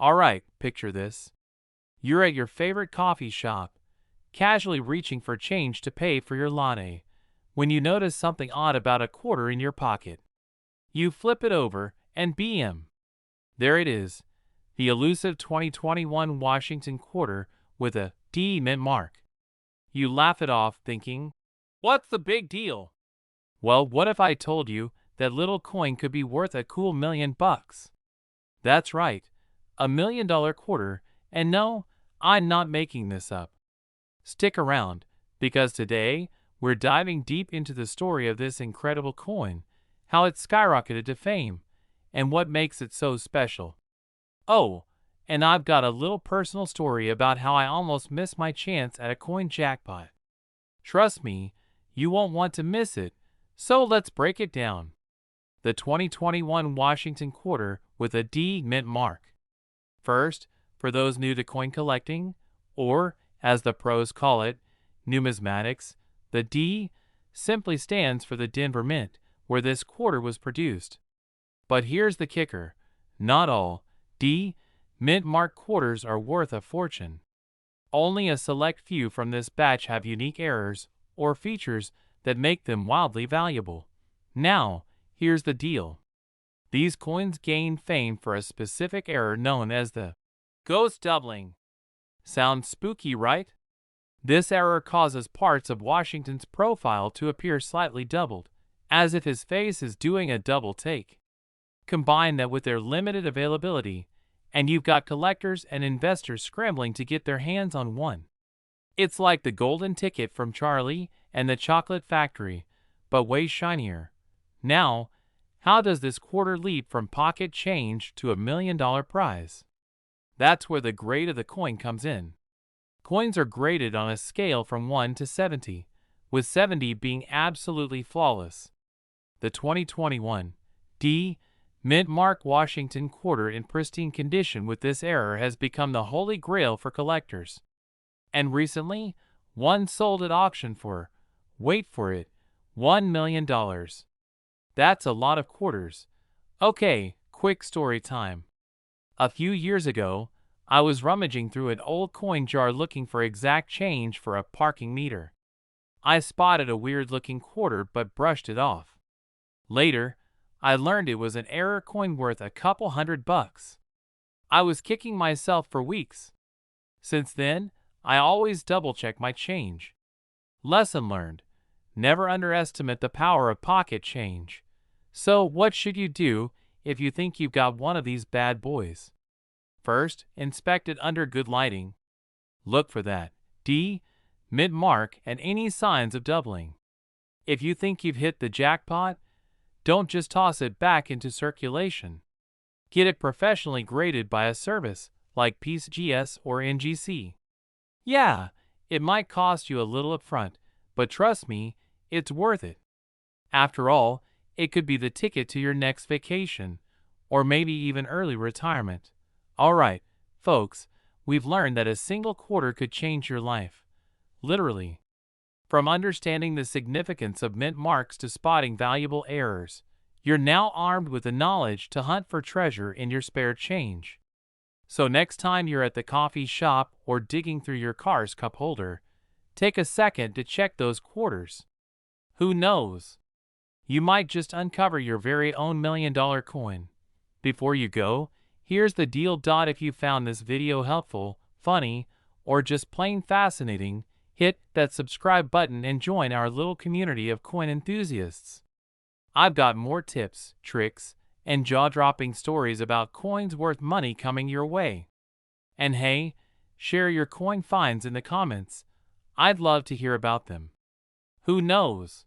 Alright, picture this. You're at your favorite coffee shop, casually reaching for change to pay for your latte, when you notice something odd about a quarter in your pocket. You flip it over, and bam! There it is, the elusive 2021 Washington quarter with a D mint mark. You laugh it off, thinking, what's the big deal? Well, what if I told you that little coin could be worth a cool $1,000,000? That's right, $1,000,000 quarter, and no, I'm not making this up. Stick around, because today we're diving deep into the story of this incredible coin, how it skyrocketed to fame, and what makes it so special. Oh, and I've got a little personal story about how I almost missed my chance at a coin jackpot. Trust me, you won't want to miss it, so let's break it down. The 2021 Washington quarter with a D mint mark. First, for those new to coin collecting, or, as the pros call it, numismatics, the D simply stands for the Denver Mint, where this quarter was produced. But here's the kicker. Not all D mint mark quarters are worth a fortune. Only a select few from this batch have unique errors or features that make them wildly valuable. Now, here's the deal. These coins gain fame for a specific error known as the ghost doubling. Sounds spooky, right? This error causes parts of Washington's profile to appear slightly doubled, as if his face is doing a double take. Combine that with their limited availability, and you've got collectors and investors scrambling to get their hands on one. It's like the golden ticket from Charlie and the Chocolate Factory, but way shinier. Now, how does this quarter leap from pocket change to $1,000,000 prize? That's where the grade of the coin comes in. Coins are graded on a scale from 1 to 70, with 70 being absolutely flawless. The 2021 D mint mark Washington quarter in pristine condition with this error has become the holy grail for collectors. And recently, one sold at auction for, wait for it, $1,000,000. That's a lot of quarters. Okay, quick story time. A few years ago, I was rummaging through an old coin jar looking for exact change for a parking meter. I spotted a weird-looking quarter but brushed it off. Later, I learned it was an error coin worth a couple $100. I was kicking myself for weeks. Since then, I always double-check my change. Lesson learned. Never underestimate the power of pocket change. So, what should you do if you think you've got one of these bad boys? First, inspect it under good lighting. Look for that D mint mark and any signs of doubling. If you think you've hit the jackpot, don't just toss it back into circulation. Get it professionally graded by a service like PCGS or NGC. Yeah, it might cost you a little upfront, but trust me, it's worth it. After all, it could be the ticket to your next vacation, or maybe even early retirement. Alright, folks, we've learned that a single quarter could change your life. Literally. From understanding the significance of mint marks to spotting valuable errors, you're now armed with the knowledge to hunt for treasure in your spare change. So next time you're at the coffee shop or digging through your car's cup holder, take a second to check those quarters. Who knows? You might just uncover your very own $1,000,000 coin. Before you go, here's the deal. If you found this video helpful, funny, or just plain fascinating, hit that subscribe button and join our little community of coin enthusiasts. I've got more tips, tricks, and jaw-dropping stories about coins worth money coming your way. And hey, share your coin finds in the comments. I'd love to hear about them. Who knows?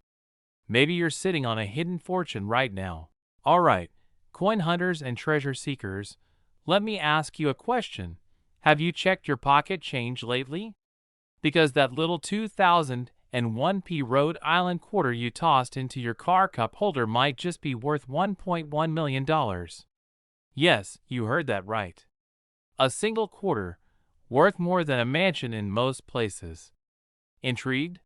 Maybe you're sitting on a hidden fortune right now. Alright, coin hunters and treasure seekers, let me ask you a question. Have you checked your pocket change lately? Because that little 2001 Rhode Island quarter you tossed into your car cup holder might just be worth $1.1 million. Yes, you heard that right. A single quarter, worth more than a mansion in most places. Intrigued?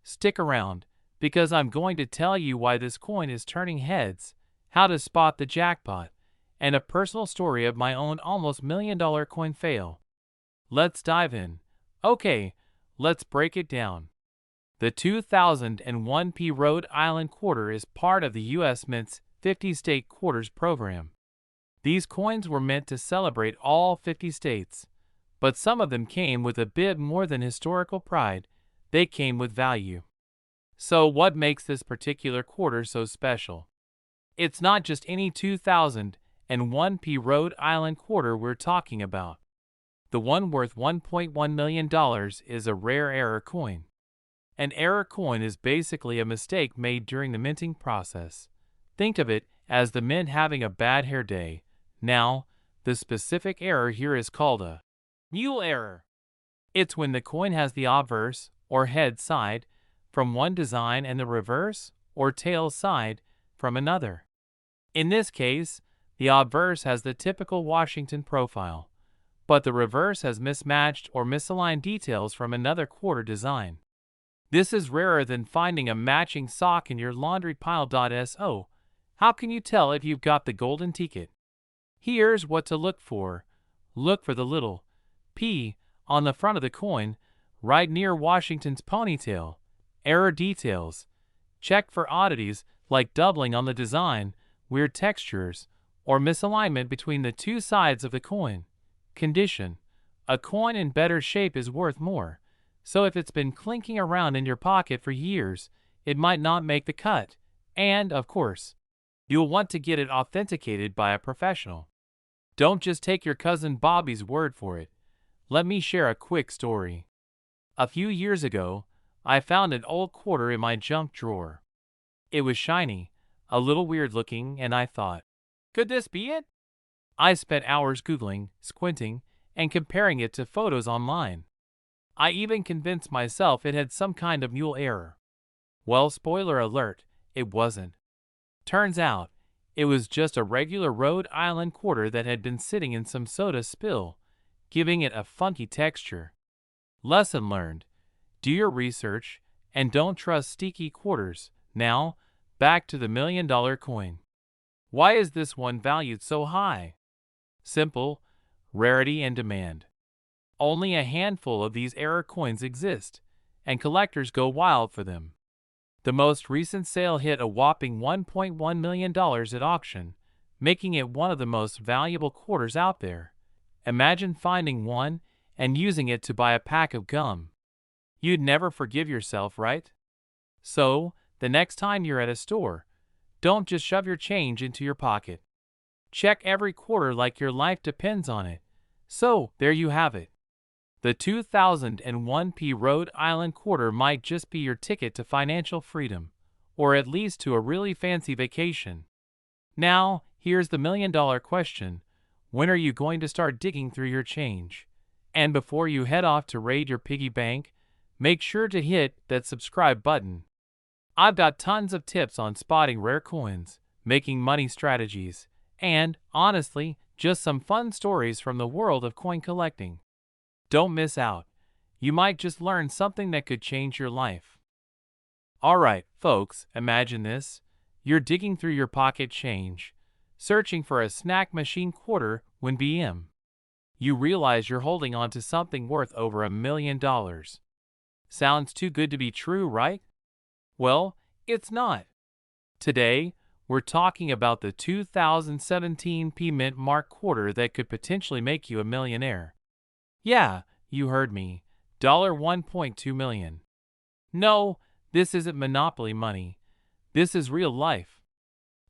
Stick around, because I'm going to tell you why this coin is turning heads, how to spot the jackpot, and a personal story of my own almost $1 million coin fail. Let's dive in. Okay, let's break it down. The 2001 Rhode Island quarter is part of the U.S. Mint's 50 State Quarters program. These coins were meant to celebrate all 50 states, but some of them came with a bit more than historical pride. They came with value. So what makes this particular quarter so special? It's not just any 2001 Rhode Island quarter we're talking about. The one worth $1.1 million is a rare error coin. An error coin is basically a mistake made during the minting process. Think of it as the mint having a bad hair day. Now, the specific error here is called a mule error. It's when the coin has the obverse, or head side, from one design and the reverse, or tail side, from another. In this case, the obverse has the typical Washington profile, but the reverse has mismatched or misaligned details from another quarter design. This is rarer than finding a matching sock in your laundry pile. So, how can you tell if you've got the golden ticket? Here's what to look for. Look for the little P on the front of the coin, right near Washington's ponytail. Error details. Check for oddities like doubling on the design, weird textures, or misalignment between the two sides of the coin. Condition. A coin in better shape is worth more, so if it's been clinking around in your pocket for years, it might not make the cut. And, of course, you'll want to get it authenticated by a professional. Don't just take your cousin Bobby's word for it. Let me share a quick story. A few years ago, I found an old quarter in my junk drawer. It was shiny, a little weird looking, and I thought, could this be it? I spent hours Googling, squinting, and comparing it to photos online. I even convinced myself it had some kind of mule error. Well, spoiler alert, it wasn't. Turns out, it was just a regular Rhode Island quarter that had been sitting in some soda spill, giving it a funky texture. Lesson learned. Do your research, and don't trust sticky quarters. Now, back to the $1 million coin. Why is this one valued so high? Simple, rarity and demand. Only a handful of these error coins exist, and collectors go wild for them. The most recent sale hit a whopping $1.1 million at auction, making it one of the most valuable quarters out there. Imagine finding one and using it to buy a pack of gum. You'd never forgive yourself, right? So, the next time you're at a store, don't just shove your change into your pocket. Check every quarter like your life depends on it. So, there you have it. The 2001 Rhode Island quarter might just be your ticket to financial freedom, or at least to a really fancy vacation. Now, here's the $1 million question. When are you going to start digging through your change? And before you head off to raid your piggy bank, make sure to hit that subscribe button. I've got tons of tips on spotting rare coins, making money strategies, and, honestly, just some fun stories from the world of coin collecting. Don't miss out. You might just learn something that could change your life. Alright, folks, imagine this. You're digging through your pocket change, searching for a snack machine quarter when BM. You realize you're holding on to something worth over $1 million. Sounds too good to be true, right? Well, it's not. Today, we're talking about the 2017 Mint Mark quarter that could potentially make you a millionaire. Yeah, you heard me. $1.2 million. No, this isn't Monopoly money. This is real life.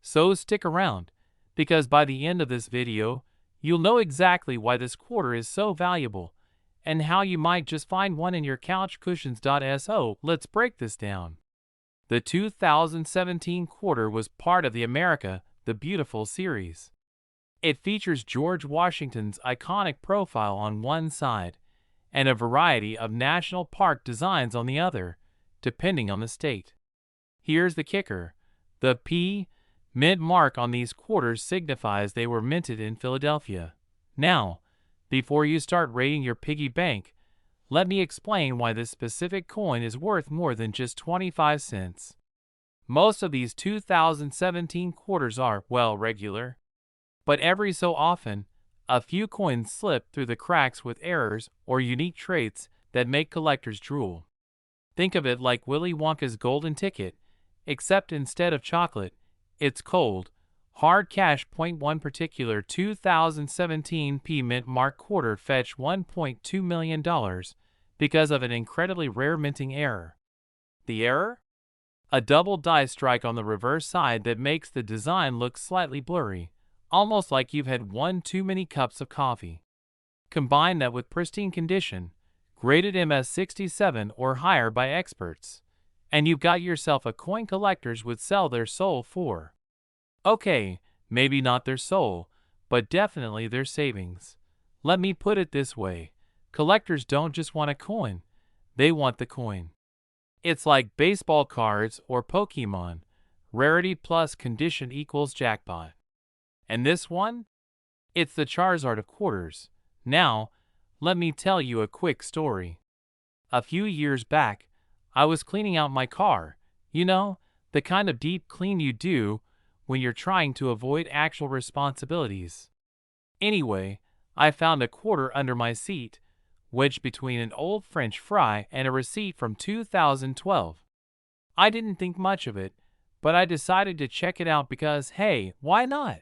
So stick around, because by the end of this video, you'll know exactly why this quarter is so valuable, and how you might just find one in your couch cushions. So let's break this down. The 2017 quarter was part of the America the Beautiful series. It features George Washington's iconic profile on one side, and a variety of national park designs on the other, depending on the state. Here's the kicker. The Mint mark on these quarters signifies they were minted in Philadelphia. Now, before you start raiding your piggy bank, let me explain why this specific coin is worth more than just 25 cents. Most of these 2017 quarters are, well, regular. But every so often, a few coins slip through the cracks with errors or unique traits that make collectors drool. Think of it like Willy Wonka's golden ticket, except instead of chocolate, it's cold, hard cash. One particular 2017 P Mint Mark quarter fetched $1.2 million because of an incredibly rare minting error. The error? A double die strike on the reverse side that makes the design look slightly blurry, almost like you've had one too many cups of coffee. Combine that with pristine condition, graded MS67 or higher by experts, and you've got yourself a coin collectors would sell their soul for. Okay, maybe not their soul, but definitely their savings. Let me put it this way, collectors don't just want a coin, they want the coin. It's like baseball cards or Pokemon, rarity plus condition equals jackpot. And this one? It's the Charizard of quarters. Now, let me tell you a quick story. A few years back, I was cleaning out my car, you know, the kind of deep clean you do when you're trying to avoid actual responsibilities. Anyway, I found a quarter under my seat, wedged between an old French fry and a receipt from 2012. I didn't think much of it, but I decided to check it out because, hey, why not?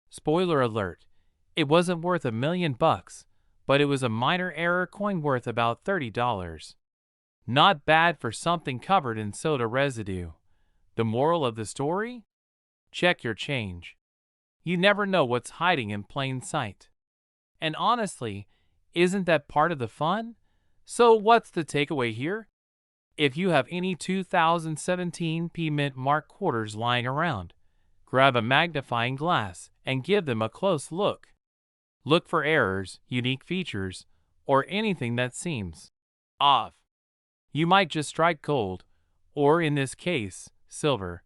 Spoiler alert, it wasn't worth $1 million, but it was a minor error coin worth about $30. Not bad for something covered in soda residue. The moral of the story? Check your change. You never know what's hiding in plain sight. And honestly, isn't that part of the fun? So what's the takeaway here? If you have any 2017 P Mint Mark quarters lying around, grab a magnifying glass and give them a close look. Look for errors, unique features, or anything that seems off. You might just strike gold, or in this case, silver.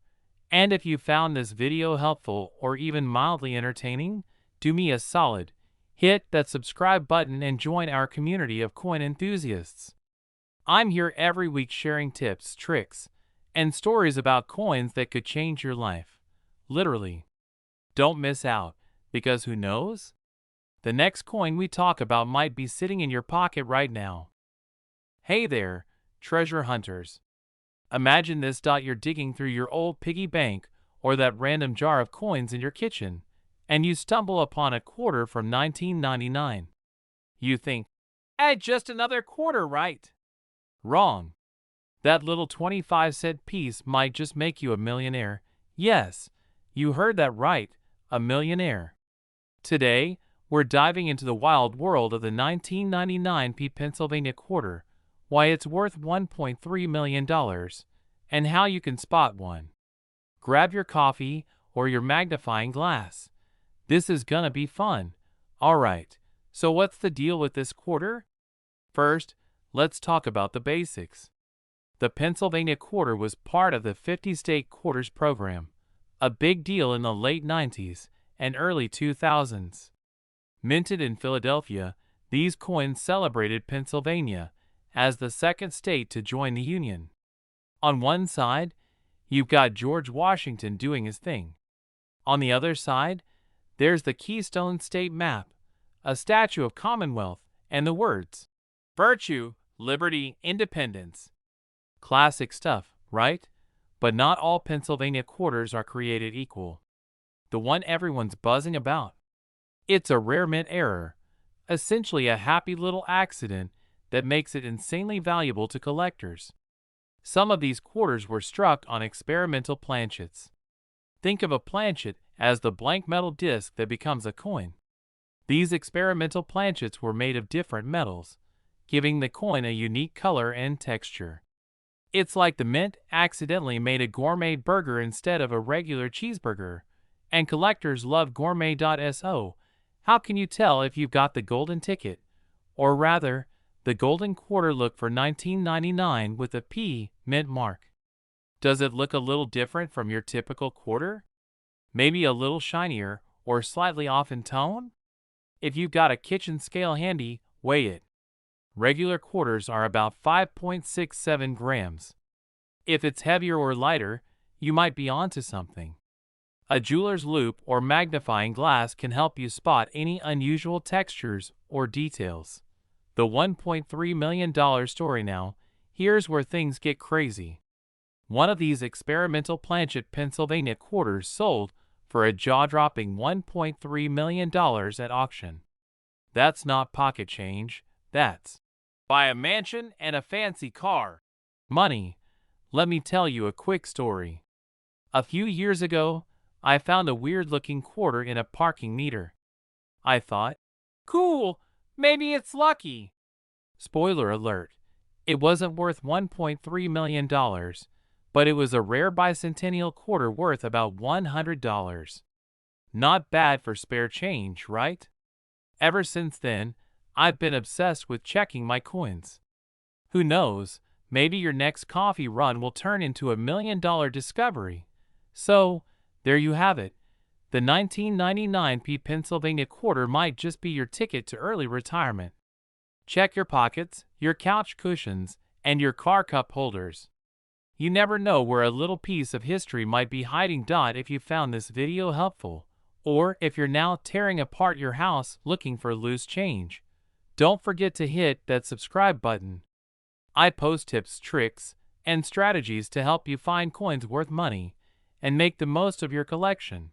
And if you found this video helpful or even mildly entertaining, do me a solid. Hit that subscribe button and join our community of coin enthusiasts. I'm here every week sharing tips, tricks, and stories about coins that could change your life. Literally. Don't miss out, because who knows? The next coin we talk about might be sitting in your pocket right now. Hey there, treasure hunters. Imagine this. You're digging through your old piggy bank or that random jar of coins in your kitchen, and you stumble upon a quarter from 1999. You think, just another quarter, right? Wrong. That little 25-cent piece might just make you a millionaire. Yes, you heard that right, a millionaire. Today, we're diving into the wild world of the 1999 Pennsylvania quarter, why it's worth $1.3 million, and how you can spot one. Grab your coffee or your magnifying glass. This is gonna be fun. Alright, so what's the deal with this quarter? First, let's talk about the basics. The Pennsylvania quarter was part of the 50-state quarters program, a big deal in the late 90s and early 2000s. Minted in Philadelphia, these coins celebrated Pennsylvania as the second state to join the Union. On one side, you've got George Washington doing his thing. On the other side, there's the Keystone State map, a statue of Commonwealth, and the words, Virtue, Liberty, Independence. Classic stuff, right? But not all Pennsylvania quarters are created equal. The one everyone's buzzing about. It's a rare mint error, essentially a happy little accident that makes it insanely valuable to collectors. Some of these quarters were struck on experimental planchets. Think of a planchet as the blank metal disc that becomes a coin. These experimental planchets were made of different metals, giving the coin a unique color and texture. It's like the mint accidentally made a gourmet burger instead of a regular cheeseburger, and collectors love gourmet.so. How can you tell if you've got the golden ticket, or rather, the golden quarter? Look for 1999 with a P mint mark. Does it look a little different from your typical quarter? Maybe a little shinier or slightly off in tone? If you've got a kitchen scale handy, weigh it. Regular quarters are about 5.67 grams. If it's heavier or lighter, you might be onto something. A jeweler's loupe or magnifying glass can help you spot any unusual textures or details. The $1.3 million story now. Here's where things get crazy. One of these experimental Planchet, Pennsylvania quarters sold for a jaw-dropping $1.3 million at auction. That's not pocket change, that's buy a mansion and a fancy car. Money. Let me tell you a quick story. A few years ago, I found a weird-looking quarter in a parking meter. I thought, cool, maybe it's lucky. Spoiler alert, it wasn't worth $1.3 million, but it was a rare bicentennial quarter worth about $100. Not bad for spare change, right? Ever since then, I've been obsessed with checking my coins. Who knows, maybe your next coffee run will turn into a $1 million discovery. So, there you have it. The 1999 Pennsylvania quarter might just be your ticket to early retirement. Check your pockets, your couch cushions, and your car cup holders. You never know where a little piece of history might be hiding. If you found this video helpful, or if you're now tearing apart your house looking for loose change, don't forget to hit that subscribe button. I post tips, tricks, and strategies to help you find coins worth money and make the most of your collection.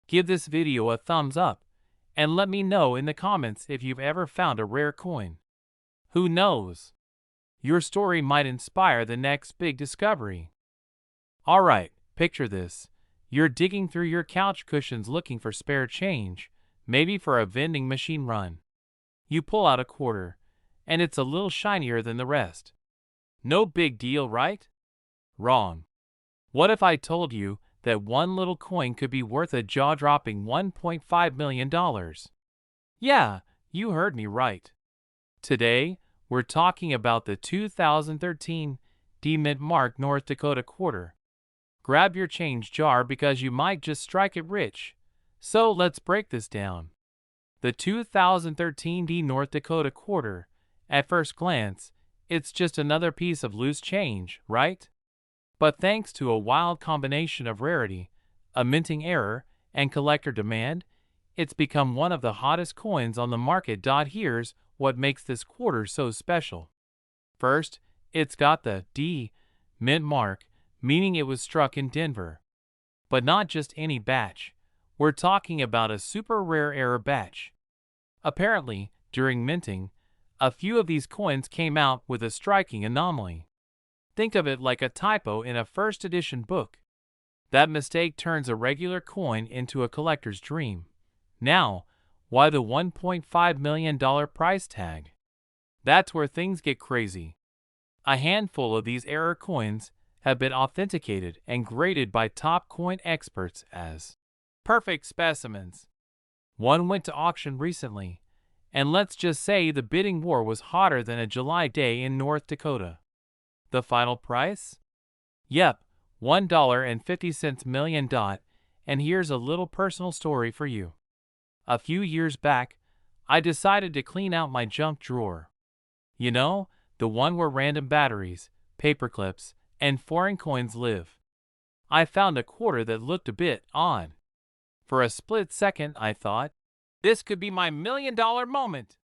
Give this video a thumbs up and let me know in the comments if you've ever found a rare coin. Who knows? Your story might inspire the next big discovery. Alright, picture this. You're digging through your couch cushions looking for spare change, maybe for a vending machine run. You pull out a quarter, and it's a little shinier than the rest. No big deal, right? Wrong. What if I told you that one little coin could be worth a jaw-dropping $1.5 million? Yeah, you heard me right. Today, we're talking about the 2013 D-Mint Mark North Dakota quarter. Grab your change jar because you might just strike it rich. So let's break this down. The 2013 D North Dakota quarter, at first glance, it's just another piece of loose change, right? But thanks to a wild combination of rarity, a minting error, and collector demand, it's become one of the hottest coins on the market. Here's what makes this quarter so special. First, it's got the D-Mint mark, meaning it was struck in Denver. But not just any batch. We're talking about a super rare error batch. Apparently, during minting, a few of these coins came out with a striking anomaly. Think of it like a typo in a first edition book. That mistake turns a regular coin into a collector's dream. Now, why the $1.5 million price tag? That's where things get crazy. A handful of these error coins have been authenticated and graded by top coin experts as perfect specimens. One went to auction recently, and let's just say the bidding war was hotter than a July day in North Dakota. The final price? Yep, $1.50 million. And here's a little personal story for you. A few years back, I decided to clean out my junk drawer. You know, the one where random batteries, paper clips, and foreign coins live. I found a quarter that looked a bit odd. For a split second, I thought, this could be my $1 million moment.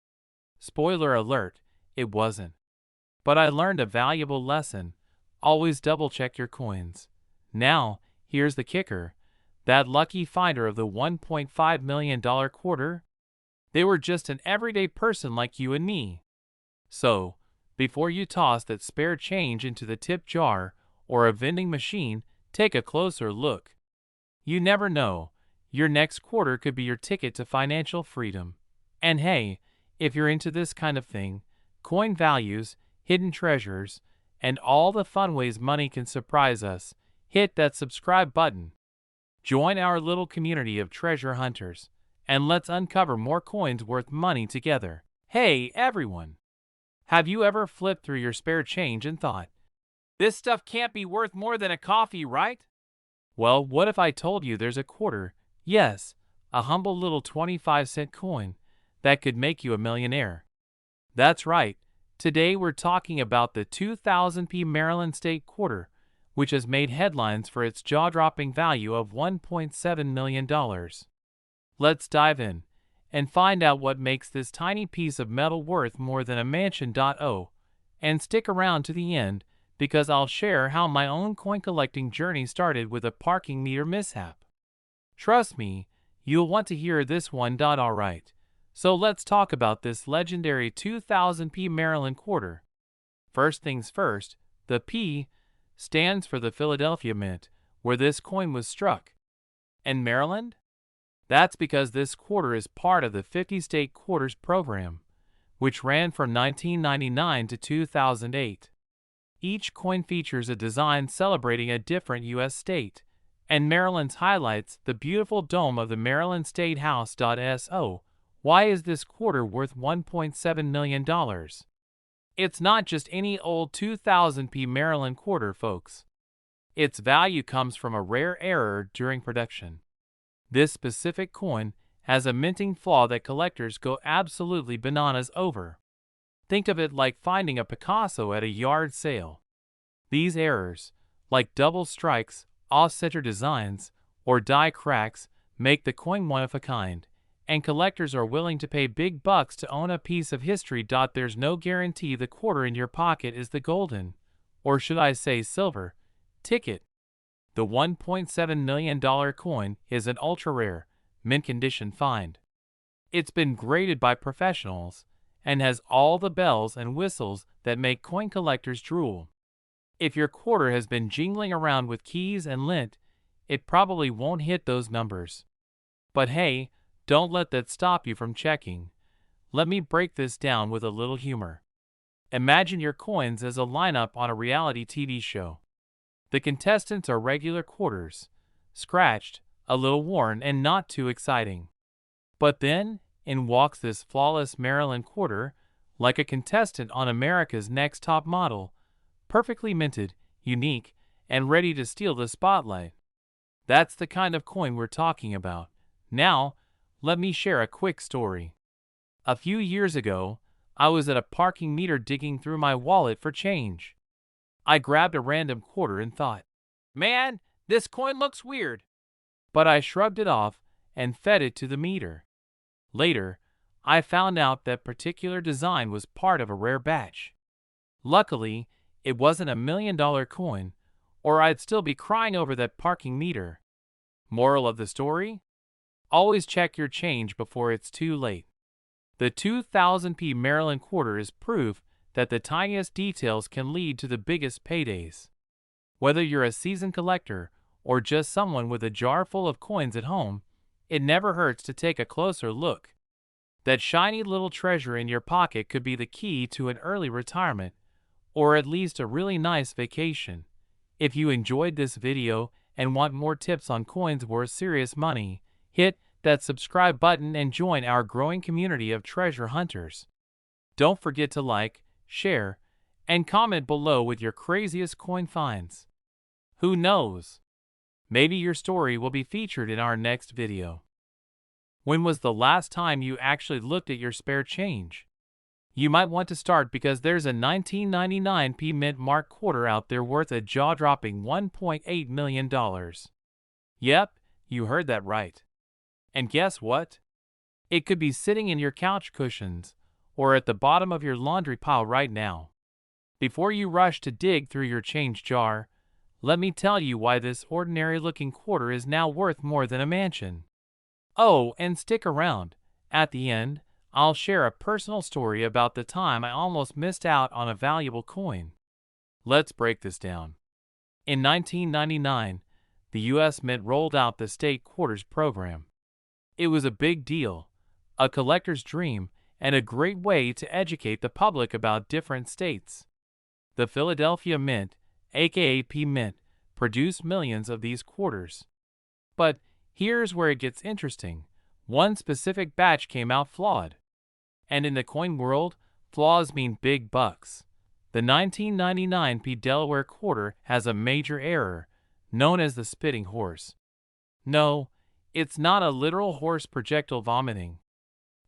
Spoiler alert, it wasn't. But I learned a valuable lesson. Always double-check your coins. Now, here's the kicker. That lucky finder of the $1.5 million quarter? They were just an everyday person like you and me. So, before you toss that spare change into the tip jar or a vending machine, take a closer look. You never know. Your next quarter could be your ticket to financial freedom. And hey, if you're into this kind of thing, coin values, hidden treasures, and all the fun ways money can surprise us, hit that subscribe button. Join our little community of treasure hunters, and let's uncover more coins worth money together. Hey, everyone! Have you ever flipped through your spare change and thought, this stuff can't be worth more than a coffee, right? Well, what if I told you there's a quarter, yes, a humble little 25-cent coin, that could make you a millionaire? That's right. Today we're talking about the 2000 Maryland State quarter, which has made headlines for its jaw-dropping value of $1.7 million. Let's dive in and find out what makes this tiny piece of metal worth more than a mansion. And stick around to the end, because I'll share how my own coin collecting journey started with a parking meter mishap. Trust me, you'll want to hear this one. Alright, so let's talk about this legendary 2000p Maryland quarter. First things first, the P stands for the Philadelphia Mint, where this coin was struck. And Maryland? That's because this quarter is part of the 50-state quarters program, which ran from 1999 to 2008. Each coin features a design celebrating a different U.S. state, and Maryland's highlights the beautiful dome of the Maryland State House. So, why is this quarter worth $1.7 million? It's not just any old 2000p Maryland quarter, folks. Its value comes from a rare error during production. This specific coin has a minting flaw that collectors go absolutely bananas over. Think of it like finding a Picasso at a yard sale. These errors, like double strikes, off-center designs, or die cracks, make the coin one of a kind, and collectors are willing to pay big bucks to own a piece of history. There's no guarantee the quarter in your pocket is the golden, or should I say silver, ticket. The $1.7 million coin is an ultra-rare, mint-condition find. It's been graded by professionals and has all the bells and whistles that make coin collectors drool. If your quarter has been jingling around with keys and lint, it probably won't hit those numbers. But hey, don't let that stop you from checking. Let me break this down with a little humor. Imagine your coins as a lineup on a reality TV show. The contestants are regular quarters, scratched, a little worn, and not too exciting. But then, in walks this flawless Maryland quarter, like a contestant on America's Next Top Model, perfectly minted, unique, and ready to steal the spotlight. That's the kind of coin we're talking about. Now, let me share a quick story. A few years ago, I was at a parking meter digging through my wallet for change. I grabbed a random quarter and thought, man, this coin looks weird. But I shrugged it off and fed it to the meter. Later, I found out that particular design was part of a rare batch. Luckily, it wasn't $1 million coin, or I'd still be crying over that parking meter. Moral of the story? Always check your change before it's too late. The 2000p Maryland quarter is proof that the tiniest details can lead to the biggest paydays. Whether you're a seasoned collector or just someone with a jar full of coins at home, it never hurts to take a closer look. That shiny little treasure in your pocket could be the key to an early retirement, or at least a really nice vacation. If you enjoyed this video and want more tips on coins worth serious money, hit that subscribe button and join our growing community of treasure hunters. Don't forget to like, share, and comment below with your craziest coin finds. Who knows? Maybe your story will be featured in our next video. When was the last time you actually looked at your spare change? You might want to start because there's a 1999p mint mark quarter out there worth a jaw-dropping $1.8 million. Yep, you heard that right. And guess what? It could be sitting in your couch cushions or at the bottom of your laundry pile right now. Before you rush to dig through your change jar, let me tell you why this ordinary-looking quarter is now worth more than a mansion. Oh, and stick around. At the end, I'll share a personal story about the time I almost missed out on a valuable coin. Let's break this down. In 1999, the U.S. Mint rolled out the State Quarters program. It was a big deal, a collector's dream, and a great way to educate the public about different states. The Philadelphia Mint, aka P-Mint, produced millions of these quarters. But here's where it gets interesting. One specific batch came out flawed. And in the coin world, flaws mean big bucks. The 1999p Delaware quarter has a major error, known as the spitting horse. No, it's not a literal horse projectile vomiting.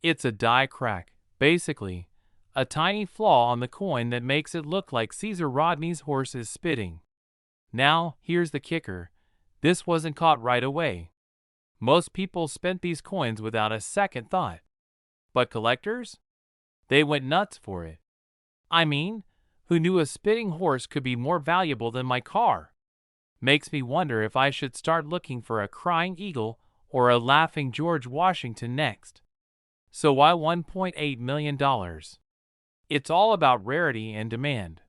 It's a die crack, basically, a tiny flaw on the coin that makes it look like Caesar Rodney's horse is spitting. Now, here's the kicker. This wasn't caught right away. Most people spent these coins without a second thought. But collectors? They went nuts for it. I mean, who knew a spitting horse could be more valuable than my car? Makes me wonder if I should start looking for a crying eagle or a laughing George Washington next. So why $1.8 million? It's all about rarity and demand.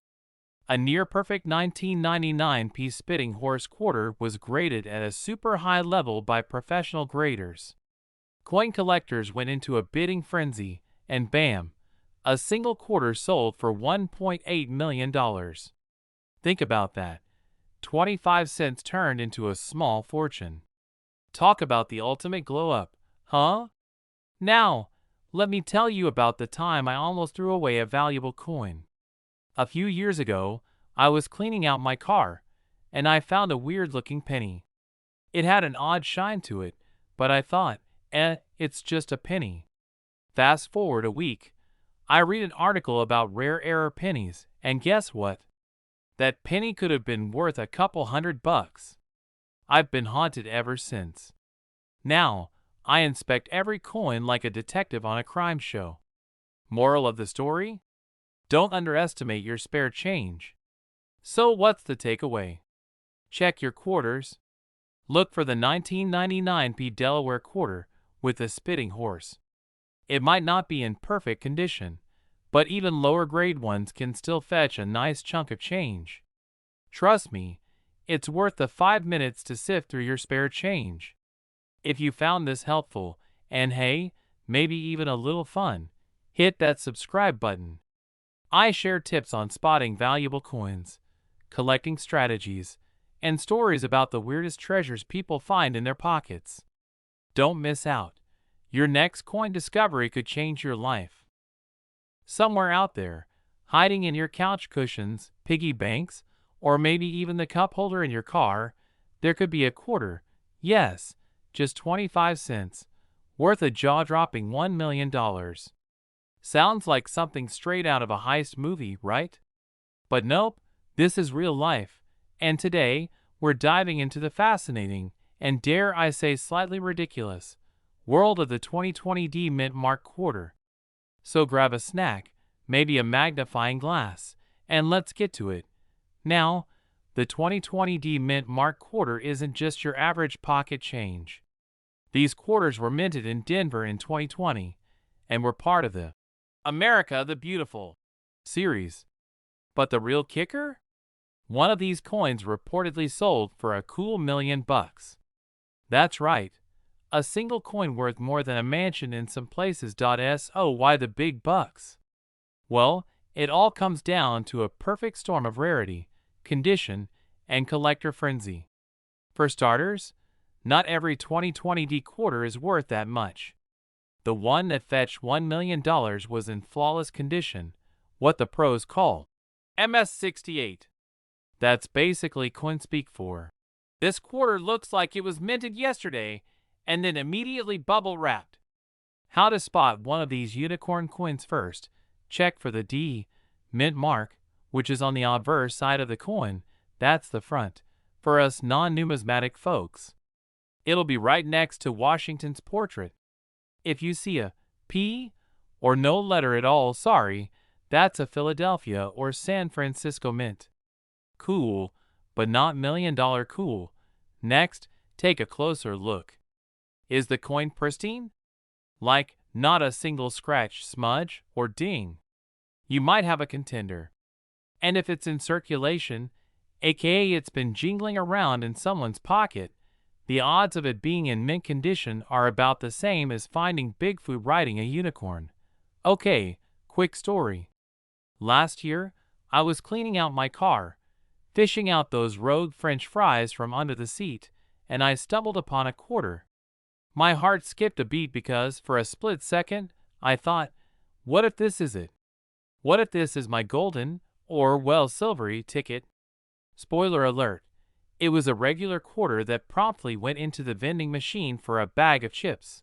A near-perfect 1999 spitting horse quarter was graded at a super high level by professional graders. Coin collectors went into a bidding frenzy, and bam, a single quarter sold for $1.8 million. Think about that. 25 cents turned into a small fortune. Talk about the ultimate glow-up, huh? Now, let me tell you about the time I almost threw away a valuable coin. A few years ago, I was cleaning out my car, and I found a weird-looking penny. It had an odd shine to it, but I thought, it's just a penny. Fast forward a week, I read an article about rare error pennies, and guess what? That penny could have been worth a couple $100. I've been haunted ever since. Now, I inspect every coin like a detective on a crime show. Moral of the story? Don't underestimate your spare change. So what's the takeaway? Check your quarters. Look for the 1999 Delaware quarter with the spitting horse. It might not be in perfect condition, but even lower grade ones can still fetch a nice chunk of change. Trust me, it's worth the 5 minutes to sift through your spare change. If you found this helpful, and hey, maybe even a little fun, hit that subscribe button. I share tips on spotting valuable coins, collecting strategies, and stories about the weirdest treasures people find in their pockets. Don't miss out. Your next coin discovery could change your life. Somewhere out there, hiding in your couch cushions, piggy banks, or maybe even the cup holder in your car, there could be a quarter, yes, just 25 cents, worth a jaw-dropping $1 million. Sounds like something straight out of a heist movie, right? But nope, this is real life, and today, we're diving into the fascinating, and dare I say slightly ridiculous, world of the 2020 D Mint Mark quarter. So grab a snack, maybe a magnifying glass, and let's get to it. Now, the 2020 D Mint Mark quarter isn't just your average pocket change. These quarters were minted in Denver in 2020, and were part of the America the Beautiful series. But the real kicker? One of these coins reportedly sold for a cool $1 million. That's right. A single coin worth more than a mansion in some places. So why the big bucks? Well, it all comes down to a perfect storm of rarity, condition, and collector frenzy. For starters, not every 2020 D quarter is worth that much. The one that fetched $1 million was in flawless condition, what the pros call MS68. That's basically coin speak for. This quarter looks like it was minted yesterday and then immediately bubble wrapped. How to spot one of these unicorn coins first? Check for the D Mint mark, which is on the obverse side of the coin. That's the front, for us non-numismatic folks. It'll be right next to Washington's portrait. If you see a P or no letter at all, sorry, that's a Philadelphia or San Francisco mint. Cool, but not $1 million cool. Next, take a closer look. Is the coin pristine? Like, not a single scratch, smudge, or ding. You might have a contender. And if it's in circulation, aka it's been jingling around in someone's pocket, the odds of it being in mint condition are about the same as finding Bigfoot riding a unicorn. Okay, quick story. Last year, I was cleaning out my car, fishing out those rogue French fries from under the seat, and I stumbled upon a quarter. My heart skipped a beat because, for a split second, I thought, what if this is it? What if this is my golden, or well, silvery ticket? Spoiler alert, it was a regular quarter that promptly went into the vending machine for a bag of chips.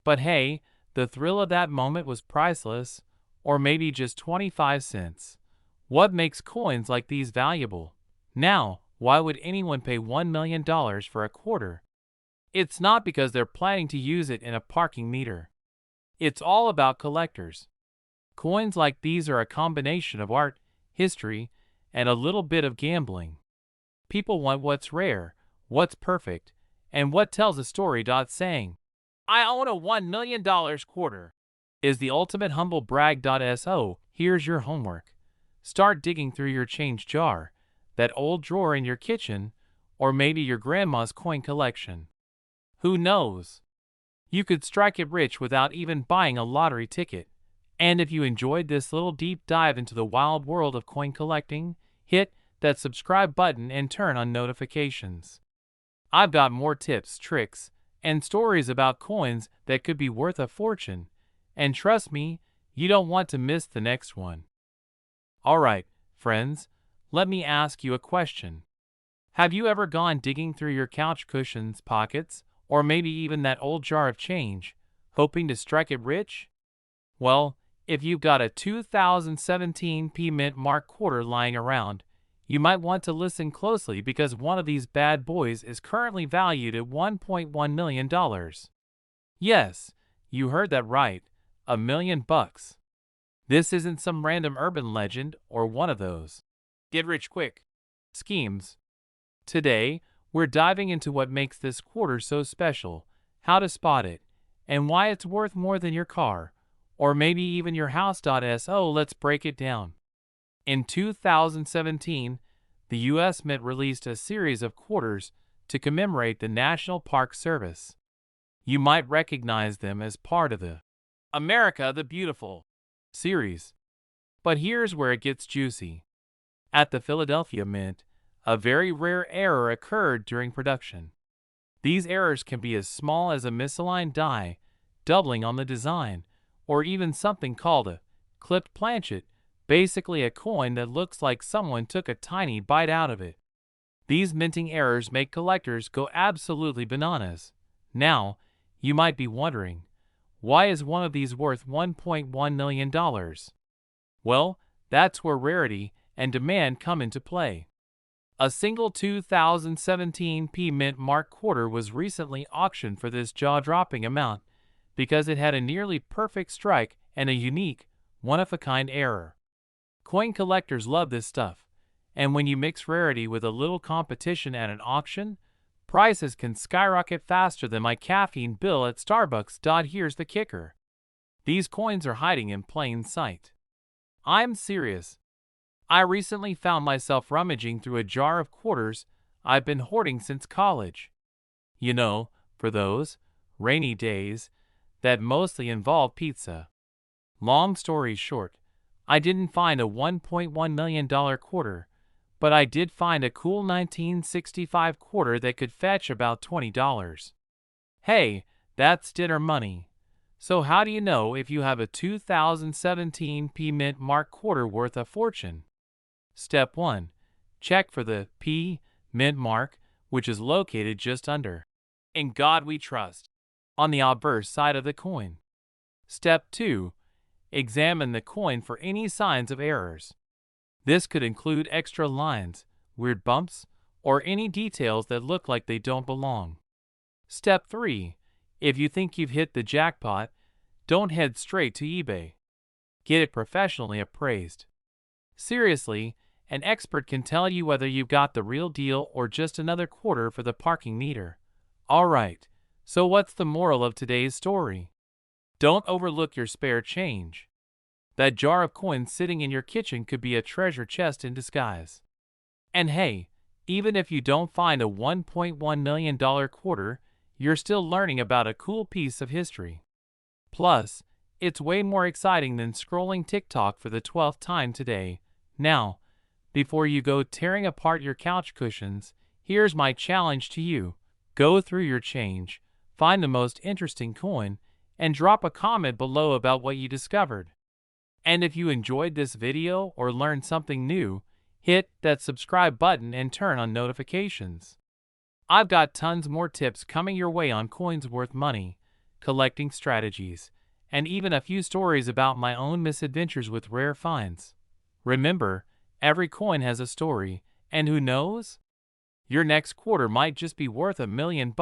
But hey, the thrill of that moment was priceless, or maybe just 25 cents. What makes coins like these valuable? Now, Why would anyone pay $1 million for a quarter? It's not because they're planning to use it in a parking meter. It's all about collectors. Coins like these are a combination of art, history, and a little bit of gambling. People want what's rare, what's perfect, and what tells a story. Saying, "I own a $1 million quarter," is the ultimate humble brag. So, here's your homework. Start digging through your change jar, that old drawer in your kitchen, or maybe your grandma's coin collection. Who knows? You could strike it rich without even buying a lottery ticket. And if you enjoyed this little deep dive into the wild world of coin collecting, hit that subscribe button and turn on notifications. I've got more tips, tricks, and stories about coins that could be worth a fortune. And trust me, you don't want to miss the next one. Alright, friends, let me ask you a question. Have you ever gone digging through your couch cushions, pockets, or maybe even that old jar of change, hoping to strike it rich? Well, if you've got a 2017 P Mint Mark quarter lying around, you might want to listen closely because one of these bad boys is currently valued at $1.1 million. Yes, you heard that right, $1 million. This isn't some random urban legend or one of those get-rich-quick schemes. Today, we're diving into what makes this quarter so special, how to spot it, and why it's worth more than your car, or maybe even your house. So let's break it down. In 2017, the U.S. Mint released a series of quarters to commemorate the National Park Service. You might recognize them as part of the America the Beautiful series. But here's where it gets juicy. At the Philadelphia Mint, a very rare error occurred during production. These errors can be as small as a misaligned die, doubling on the design, or even something called a clipped planchet, basically a coin that looks like someone took a tiny bite out of it. These minting errors make collectors go absolutely bananas. Now, you might be wondering, why is one of these worth $1.1 million? Well, that's where rarity and demand come into play. A single 2017 P Mint Mark quarter was recently auctioned for this jaw-dropping amount because it had a nearly perfect strike and a unique, one-of-a-kind error. Coin collectors love this stuff, and when you mix rarity with a little competition at an auction, prices can skyrocket faster than my caffeine bill at Starbucks. Here's the kicker. These coins are hiding in plain sight. I'm serious. I recently found myself rummaging through a jar of quarters I've been hoarding since college. You know, for those rainy days that mostly involve pizza. Long story short, I didn't find a $1.1 million quarter, but I did find a cool 1965 quarter that could fetch about $20. Hey, that's dinner money. So how do you know if you have a 2017 P Mint Mark quarter worth a fortune? Step 1. Check for the P Mint mark, which is located just under "In God We Trust" on the obverse side of the coin. Step 2. Examine the coin for any signs of errors. This could include extra lines, weird bumps, or any details that look like they don't belong. Step 3. If you think you've hit the jackpot, don't head straight to eBay. Get it professionally appraised. Seriously, an expert can tell you whether you've got the real deal or just another quarter for the parking meter. Alright, so what's the moral of today's story? Don't overlook your spare change. That jar of coins sitting in your kitchen could be a treasure chest in disguise. And hey, even if you don't find a $1.1 million quarter, you're still learning about a cool piece of history. Plus, it's way more exciting than scrolling TikTok for the 12th time today. Now, before you go tearing apart your couch cushions, here's my challenge to you. Go through your change, find the most interesting coin, and drop a comment below about what you discovered. And if you enjoyed this video or learned something new, hit that subscribe button and turn on notifications. I've got tons more tips coming your way on coins worth money, collecting strategies, and even a few stories about my own misadventures with rare finds. Remember, every coin has a story, and who knows? Your next quarter might just be worth $1 million.